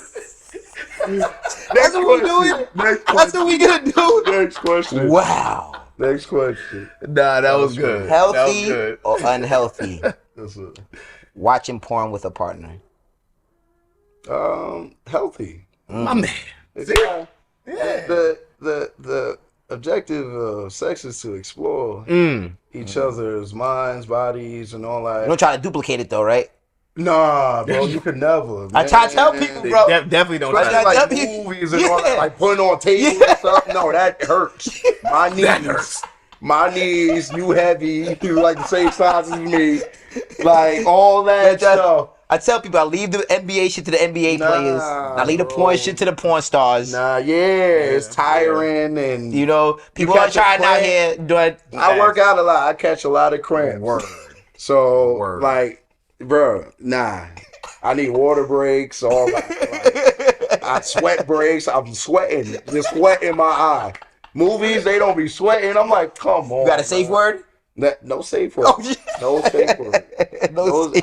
That's what we doing. That's what we gonna do. Next question. Wow. Next question. Nah, that was good. Healthy That was good. or unhealthy? That's it. Watching porn with a partner. Healthy. My man. Yeah. The objective of sex is to explore each other's minds, bodies, and all You that. don't try to duplicate it though, right? Nah, bro, you could never. Man. I try to tell people, bro. Definitely don't try Especially that. like movies and all that, like putting on tables and stuff. No, that hurts. My knees. That hurts. My knees, you heavy. You like the same size as me. Like all that stuff. I tell people I leave the NBA shit to the NBA players. I leave the porn shit to the porn stars. Nah, it's tiring and you know, people are trying out here doing. I work out a lot. I catch a lot of cramps. Word. So Word. like, bro, nah. I need water breaks, all that. Like, I sweat breaks. I'm sweating. There's sweat in my eye. Movies, they don't be sweating. I'm like, come on. You got a safe word? No safe word. No safe word.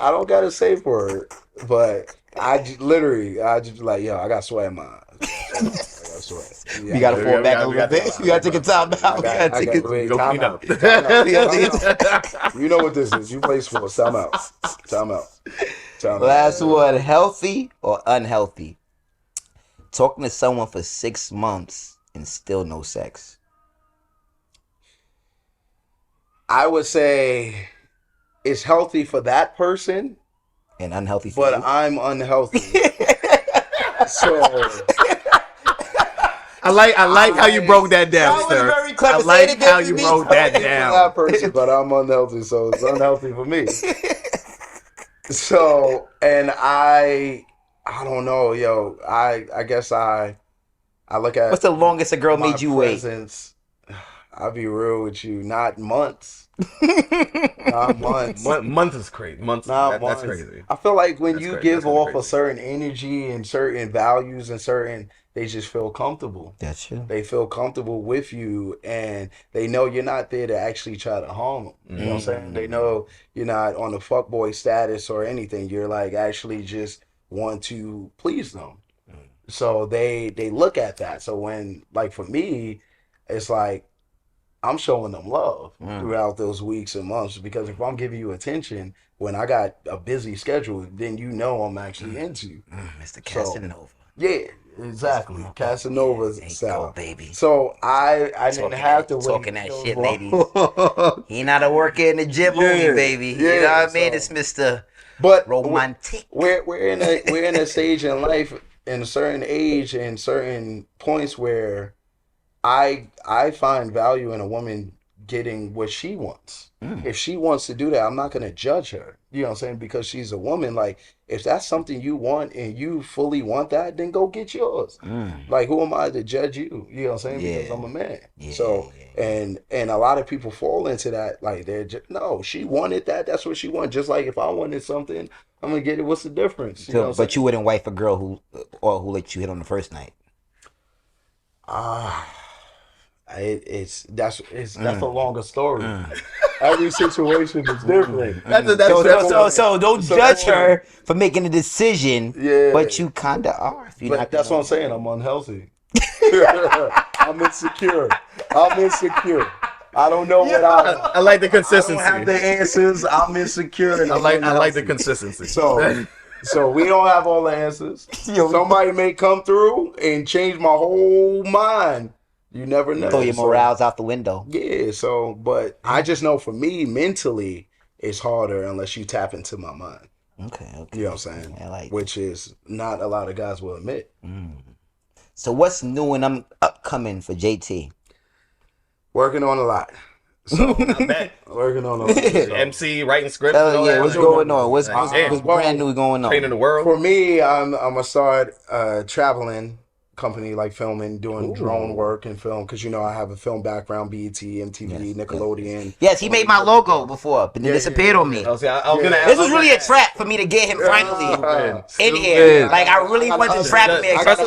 I don't got a safe word, but I just like, yo, I got sweat in my eyes. I got sweat. Yeah, you got to fall back a little bit. You got to take a time out. Time out. You know what this is. You play sports. Time out. Last one, healthy or unhealthy? Talking to someone for 6 months and still no sex. I would say it's healthy for that person and unhealthy for you. I'm unhealthy. So I like how you broke that down, sir. I like how you broke that down. For that person, but I'm unhealthy, so it's unhealthy for me. So, and I don't know, yo. I guess I look at what's the longest a girl made you wait? I'll be real with you, not months. Not months. Months is crazy. Months. That's crazy. I feel like when you give off a certain energy and certain values and certain, they just feel comfortable. That's true. They feel comfortable with you, and they know you're not there to actually try to harm them. You know what I'm saying? They know you're not on the fuckboy status or anything. You're like actually just want to please them. So they look at that. So when, like for me, it's like, I'm showing them love throughout those weeks and months, because if I'm giving you attention when I got a busy schedule, then you know I'm actually into you. Mr. Casanova. Yeah, exactly. Casanova style. Baby. So I didn't have to wait. Talking that shit, ladies. He not a worker in the gym only, baby. Yeah, you know what I mean? It's Mr. Romantic. We're in a stage in life, in a certain age and certain points where I find value in a woman getting what she wants. If she wants to do that, I'm not going to judge her. You know what I'm saying? Because she's a woman. Like, if that's something you want and you fully want that, then go get yours. Like, who am I to judge you? You know what I'm saying? Yeah. Because I'm a man. Yeah, so, and a lot of people fall into that. Like, they're just, no, she wanted that. That's what she wanted. Just like if I wanted something, I'm going to get it. What's the difference? You know but you wouldn't wife a girl who let you hit on the first night? That's a longer story. Every situation is different. So don't judge her for making a decision. Yeah, but you kind of are. But that's what I'm saying. I'm unhealthy. I'm insecure. I don't know what I like the consistency. I don't have the answers. I'm insecure. And I like the consistency. So we don't have all the answers. Somebody may come through and change my whole mind. You never know. Throw your morals out the window. Yeah, but I just know for me, mentally, it's harder unless you tap into my mind. Okay. You know what I'm saying? Which is not a lot of guys will admit. So what's new and upcoming for JT? Working on a lot. So, I bet. Working on a lot. MC, writing scripts. What's going on? What's brand new going on? Training the world. For me, I'm going to start traveling company, like filming, doing drone work and film, because I have a film background, BET, MTV, Nickelodeon. Yes, he made my logo before, but it disappeared on me. This was really a trap for me to get him finally in here. Like, I really wanted to trap him in, because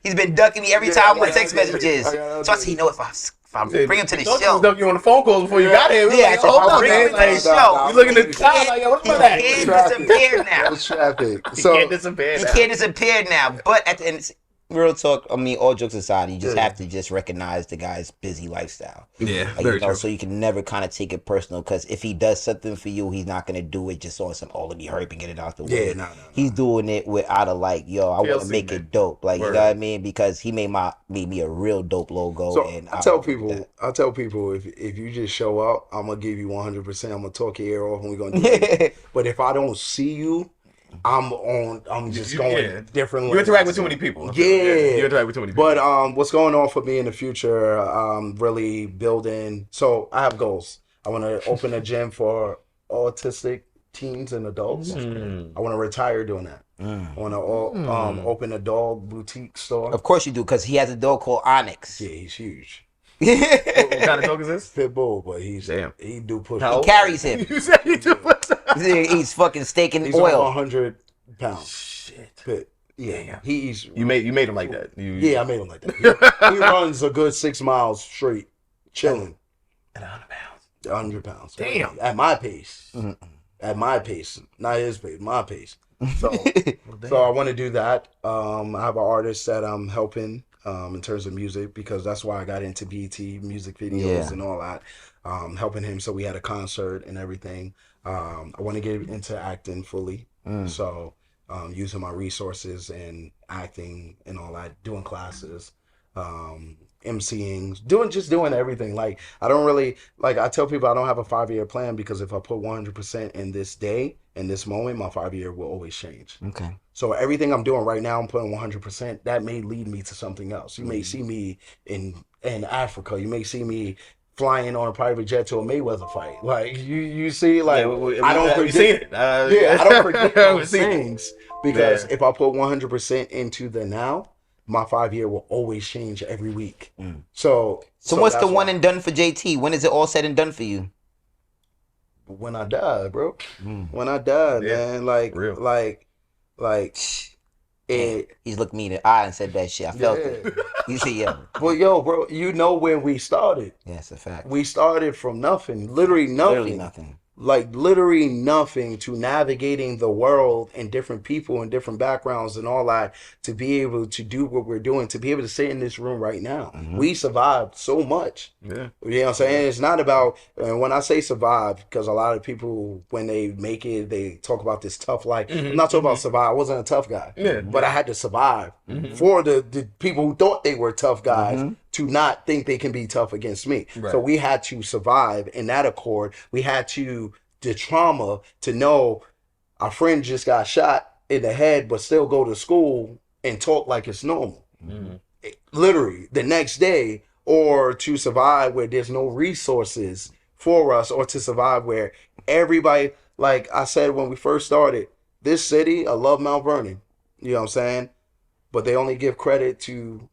he's been ducking me every time with text messages. So I said, if I bring him to the show. Don't you on the phone calls before you got here. Yeah, hold up, man. You looking at the time like, what about that? He can't disappear now. Traffic. He can't disappear now. He can't disappear now. But at the end, real talk. I mean, all jokes aside, you just have to just recognize the guy's busy lifestyle. Yeah, like, very true. So you can never kind of take it personal, because if he does something for you, he's not gonna do it just on some let me hurry up and get it out the way. No. He's doing it out of like, yo, I want to make it dope. Like, you know what I mean? Because he made me a real dope logo. So and I tell people, if you just show up, I'm gonna give you 100%. I'm gonna talk your ear off, and we're gonna do it. But if I don't see you, I'm just going different. You interact with too many people. Yeah, you interact with too many people. But what's going on for me in the future? Really building. So I have goals. I want to open a gym for autistic teens and adults. I want to retire doing that. I want to open a dog boutique store. Of course you do, because he has a dog called Onyx. Yeah, he's huge. What kind of dog is this? Pit bull, but he do push. He carries him. You said he do push. He's fucking steaking he's oil. 100 pounds. Shit. Pit. Yeah, he's. You made him like that. Yeah, I made him like that. He runs a good 6 miles straight, chilling. At 100 pounds. 100 pounds. Damn. At my pace. At my pace, not his pace. My pace. So, I want to do that. I have an artist that I'm helping in terms of music, because that's why I got into BT music videos and all that. Helping him. So we had a concert and everything. I want to get into acting fully. So using my resources and acting and all that, doing classes, MCing, doing everything. Like, I don't really, like, I tell people I don't have a 5-year plan, because if I put 100% in this day, in this moment, my 5-year will always change. Okay. So everything I'm doing right now, I'm putting 100%. That may lead me to something else. You may see me in Africa. You may see me flying on a private jet to a Mayweather fight. Like, you see, like, I don't predict. I don't predict those things, because if I put 100% into the now, my 5-year will always change every week. So what's the one and done for JT? When is it all said and done for you? When I die, bro. When I die, man. Like, real. like. He's looked me in the eye and said that shit. I felt it. You see, yeah. Well, yo, bro, you know when we started. Yeah, it's a fact. We started from nothing. Literally nothing. Literally nothing. Like, literally nothing, to navigating the world and different people and different backgrounds and all that, to be able to do what we're doing, to be able to sit in this room right now. We survived so much. Yeah. You know what I'm saying? It's not about, and when I say survive, because a lot of people, when they make it, they talk about this tough life. I'm not talking about survive. I wasn't a tough guy. But I had to survive for the people who thought they were tough guys to not think they can be tough against me. Right. So we had to survive in that accord. We had to, the trauma, to know our friend just got shot in the head, but still go to school and talk like it's normal. Literally the next day. Or to survive where there's no resources for us, or to survive where everybody, like I said when we first started, this city, I love Mount Vernon, you know what I'm saying? But they only give credit to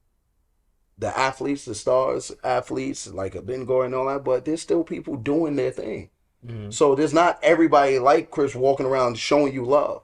the athletes, the stars athletes, like Bengor and all that, but there's still people doing their thing. So there's not everybody like Chris walking around showing you love.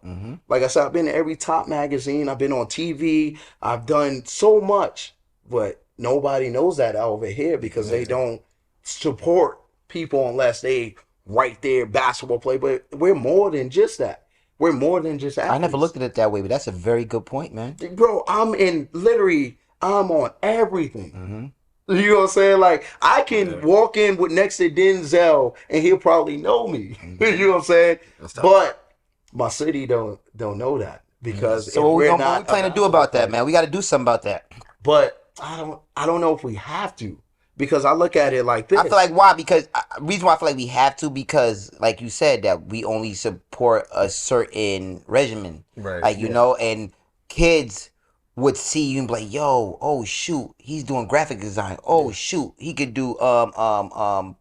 Like I said, I've been in every top magazine, I've been on TV, I've done so much, but nobody knows that over here, because they don't support people unless they right there basketball play. But we're more than just that. We're more than just athletes. I never looked at it that way, but that's a very good point, man. Bro, I'm on everything. You know what I'm saying? Like, I can walk in with next to Denzel and he'll probably know me. You know what I'm saying? But my city don't know that, because so what we plan to do about that, man? We got to do something about that. But I don't know if we have to, because I look at it like this. I feel like, why? Because reason why I feel like we have to, because like you said, that we only support a certain regimen, right? Like, you know, and kids would see you and be like, yo, oh shoot, he's doing graphic design. Oh shoot, he could do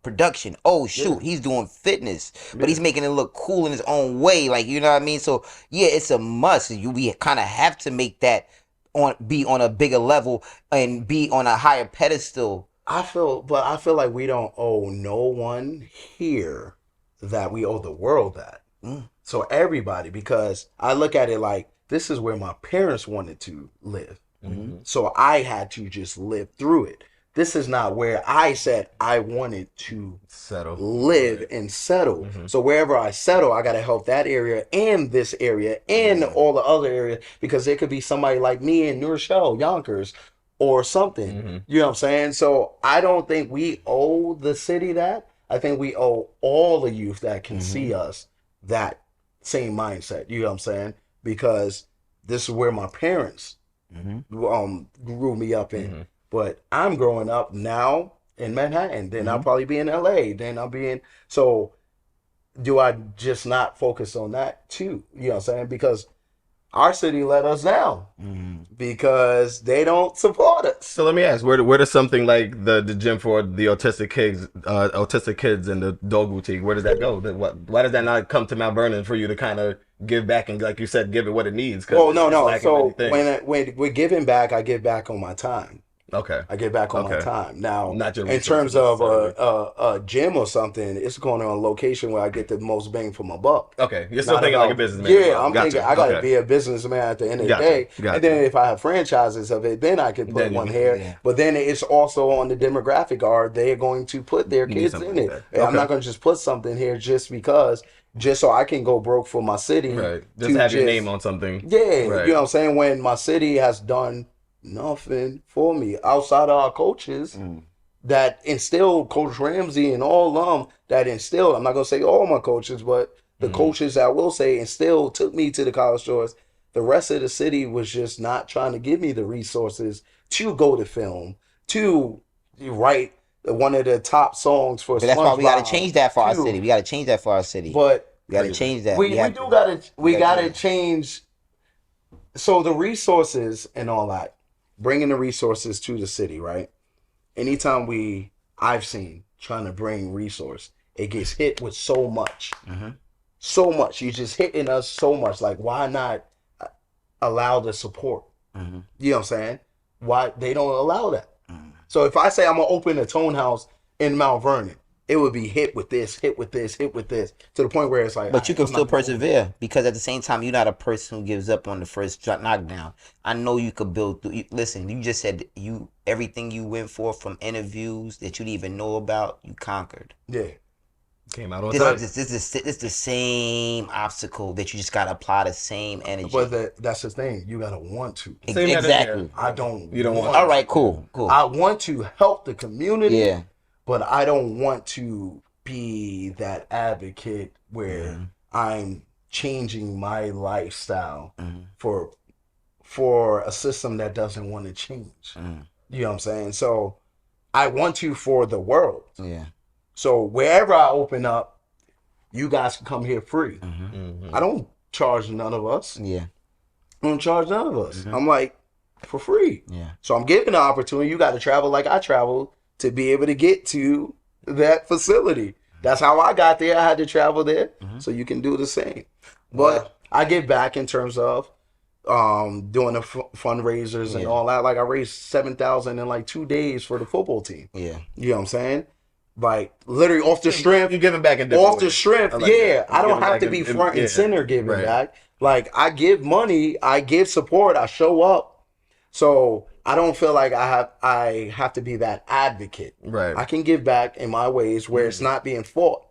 production. Oh shoot, he's doing fitness, but he's making it look cool in his own way. Like, you know what I mean? So yeah, it's a must. We kind of have to make that be on a bigger level and be on a higher pedestal. I feel like we don't owe no one here that we owe the world that. So everybody, because I look at it like, this is where my parents wanted to live. So I had to just live through it. this is not where I said I wanted to live and settle. So wherever I settle, I got to help that area and this area and all the other areas, because there could be somebody like me in New Rochelle, Yonkers, or something. You know what I'm saying? So I don't think we owe the city that. I think we owe all the youth that can see us that same mindset. You know what I'm saying? Because this is where my parents grew me up in. But I'm growing up now in Manhattan. Then I'll probably be in LA. Then I'll be in. So do I just not focus on that too? You know what I'm saying? Because our city let us down because they don't support us. So let me ask, where does something like the gym for the autistic kids and the dog boutique, where does that go? Why does that not come to Mount Vernon for you to kind of give back and, like you said, give it what it needs? Well, no. So when we're giving back, I give back on my time. Okay. I get back on my time. Now, not your in terms of a gym or something, it's going on a location where I get the most bang for my buck. Okay. You're still thinking like a businessman. Yeah, I'm thinking I got to be a businessman at the end of the day. And then if I have franchises of it, then I can put one here. Yeah. But then it's also on the demographic. Are they going to put their kids in it? And I'm not going to just put something here just so I can go broke for my city. Right. Just have your name on something. Yeah. Right. You know what I'm saying? When my city has done nothing for me outside of our coaches that instilled, Coach Ramsey and all them that instilled. I'm not gonna say all my coaches, but the coaches I will say instilled, took me to the college shores. The rest of the city was just not trying to give me the resources to go to film, to write one of the top songs for. But that's why we got to change that for our city. We got to change that for our city. But we got to change that. We got to change. So the resources and all that. Bringing the resources to the city, right? Anytime I've seen trying to bring resource, it gets hit with so much. So much. You're just hitting us so much. Like, why not allow the support? You know what I'm saying? Why they don't allow that? So if I say I'm going to open a tone house in Mount Vernon, it would be hit with this, to the point where it's like. But you can still persevere, because at the same time, you're not a person who gives up on the first knockdown. I know you could build through. Listen, you just said everything you went for from interviews that you didn't even know about, you conquered. Yeah. Came out on time. This is the same obstacle that you just got to apply the same energy. But that's the thing. You got to want to. Exactly. I don't. You don't want. All right, cool. I want to help the community. Yeah. But I don't want to be that advocate where I'm changing my lifestyle for a system that doesn't want to change. You know what I'm saying? So I want to for the world. Yeah. So wherever I open up, you guys can come here free. I don't charge none of us. Yeah. I don't charge none of us. I'm like, for free. Yeah. So I'm giving the opportunity. You got to travel like I traveled to be able to get to that facility. That's how I got there. I had to travel there. So you can do the same. But I get back in terms of doing the fundraisers and all that. Like I raised $7,000 in like 2 days for the football team. Yeah. You know what I'm saying? Like literally off the strength. You're giving back in off the strength. I don't have to be front and center giving right. back. Like I give money, I give support, I show up. So I don't feel like I have to be that advocate. Right. I can give back in my ways where it's not being fought.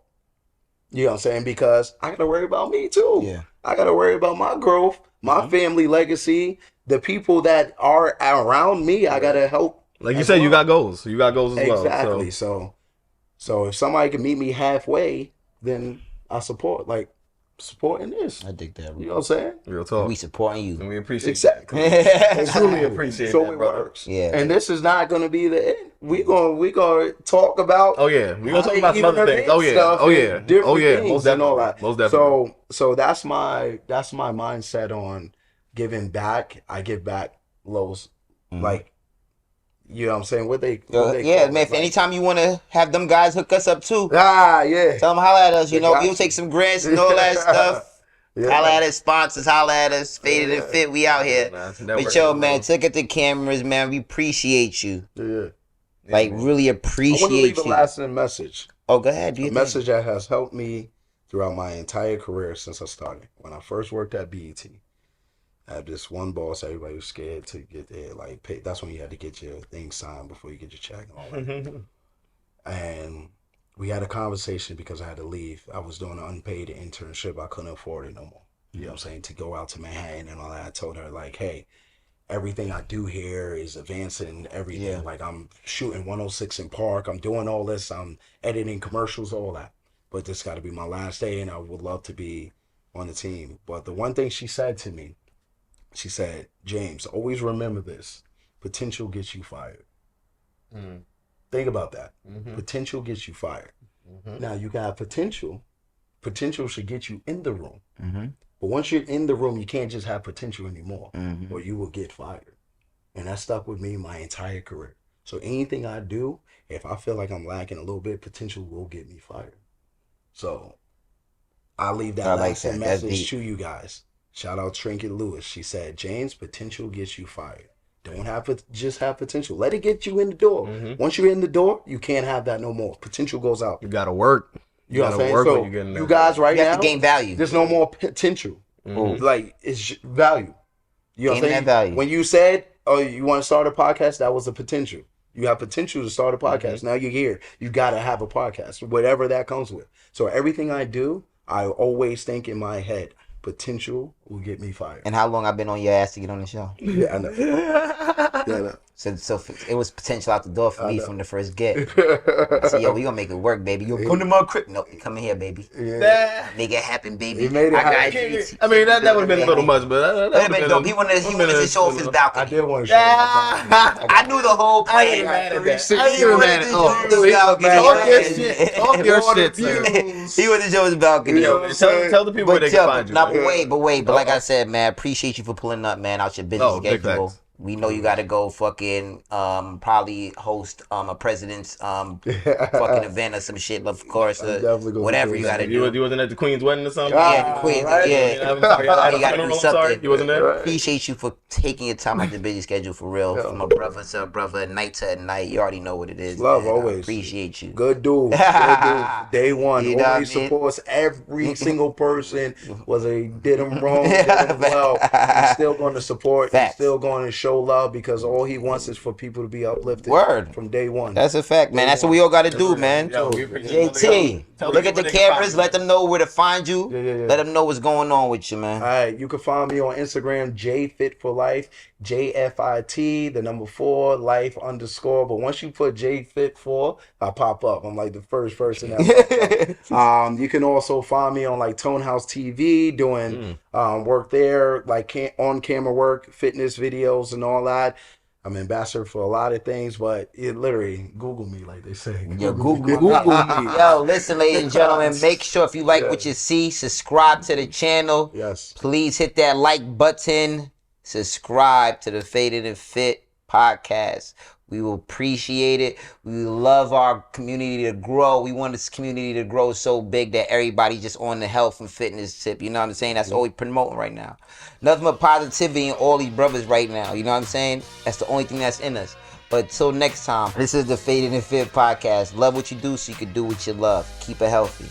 You know what I'm saying? Because I got to worry about me too. Yeah. I got to worry about my growth, my family legacy, the people that are around me. I got to help. Like you said, you got goals. You got goals as well. Exactly. So if somebody can meet me halfway, then I support. Like supporting this. I dig that. You know what I'm saying? Real talk. We supporting you. And we appreciate exactly. Truly appreciate so that, it brother. works. Yeah. And this is not going to be the end. We gonna talk about. Oh yeah, we gonna talk about some other things. Oh yeah. Different Most things and all that. Most definitely. So that's my mindset on giving back. I give back lows, like. You know what I'm saying? What they yeah, man. If anytime you want to have them guys hook us up too. Yeah. Tell them holla at us. You know, we'll take some grants and all that stuff. Yeah. Holla at us, sponsors. Holla at us. Faded and Fit. We out here. But yo, man, look at the cameras, man. We appreciate you. Yeah. Like really appreciate you. I want to leave a lasting message. Oh, go ahead. A message that has helped me throughout my entire career since I started. When I first worked at BET, I had this one boss, everybody was scared to get there. Like, pay. That's when you had to get your thing signed before you get your check and all that. And we had a conversation because I had to leave. I was doing an unpaid internship. I couldn't afford it no more. You know what I'm saying? To go out to Manhattan and all that. I told her, like, hey, everything I do here is advancing everything. Yeah. Like, I'm shooting 106 in Park. I'm doing all this. I'm editing commercials, all that. But this got to be my last day, and I would love to be on the team. But the one thing she said to me, she said, James, always remember this. Potential gets you fired. Mm. Think about that. Mm-hmm. Potential gets you fired. Mm-hmm. Now, you got potential. Potential should get you in the room. Mm-hmm. But once you're in the room, you can't just have potential anymore, or you will get fired. And that stuck with me my entire career. So anything I do, if I feel like I'm lacking a little bit, potential will get me fired. So I leave that message to you guys. Shout out Trinket Lewis. She said, James, potential gets you fired. Don't just have potential. Let it get you in the door. Mm-hmm. Once you're in the door, you can't have that no more. Potential goes out. You gotta work. You know what I'm saying? So you guys right now, you have to gain value. There's no more potential. Mm-hmm. Like, it's value. You know what I'm saying? Value. When you said, oh, you want to start a podcast, that was a potential. You have potential to start a podcast. Mm-hmm. Now you're here. You got to have a podcast, whatever that comes with. So everything I do, I always think in my head, potential will get me fired. And how long I've been on your ass to get on the show? Yeah, I know. Yeah, I know. So it was potential out the door for me from the first get. I said, yo, we gonna make it work, baby. You come to my crib. No, you come in here, baby. Yeah. Make it happen, baby. He made it happen. I mean, that would have been a little much, but that would have been dope. He wanted to show off his balcony. I did want to show off my balcony. I knew the whole plan. I ain't mad at that. I ain't even mad at it. Talk your shit, sir. He wanted to show his balcony. Tell the people where they can find you. But like I said, man, appreciate you for pulling up, man, out your busy schedule. We know you got to go fucking probably host a president's fucking event or some shit, of course, whatever you got to do. You wasn't at the Queen's wedding or something? Yeah, the Queen's, right? Yeah. You got to do something. You wasn't there? Appreciate you for taking your time out your busy schedule for real. From a brother to a brother, night to night. You already know what it is. Love, man. always. Appreciate you. Good dude. Good dude. Day one. You always supports every single person. Did him wrong, did him well. He's still going to support. Facts. He's still going to show love because all he wants is for people to be uplifted. Word. From day one. That's a fact, man. That's what we all got to do, man. JT, look at the cameras. Let them know where to find you. Yeah. Let them know what's going on with you, man. All right. You can find me on Instagram, JFit4Life, JFIT, the number 4, life _. But once you put JFit4, I pop up. I'm like the first person that pops up. You can also find me on like Tone House TV, doing work there, like on camera work, fitness videos and all that. I'm ambassador for a lot of things, but it literally, Google me, like they say. Yo, Google me. Yo, listen, ladies and gentlemen, make sure if you like what you see, subscribe to the channel. Yes. Please hit that like button. Subscribe to the Faded and Fit podcast. We will appreciate it. We love our community to grow. We want this community to grow so big that everybody's just on the health and fitness tip. You know what I'm saying? That's all we're promoting right now. Nothing but positivity in all these brothers right now. You know what I'm saying? That's the only thing that's in us. But till next time, this is the Faded and Fit podcast. Love what you do so you can do what you love. Keep it healthy.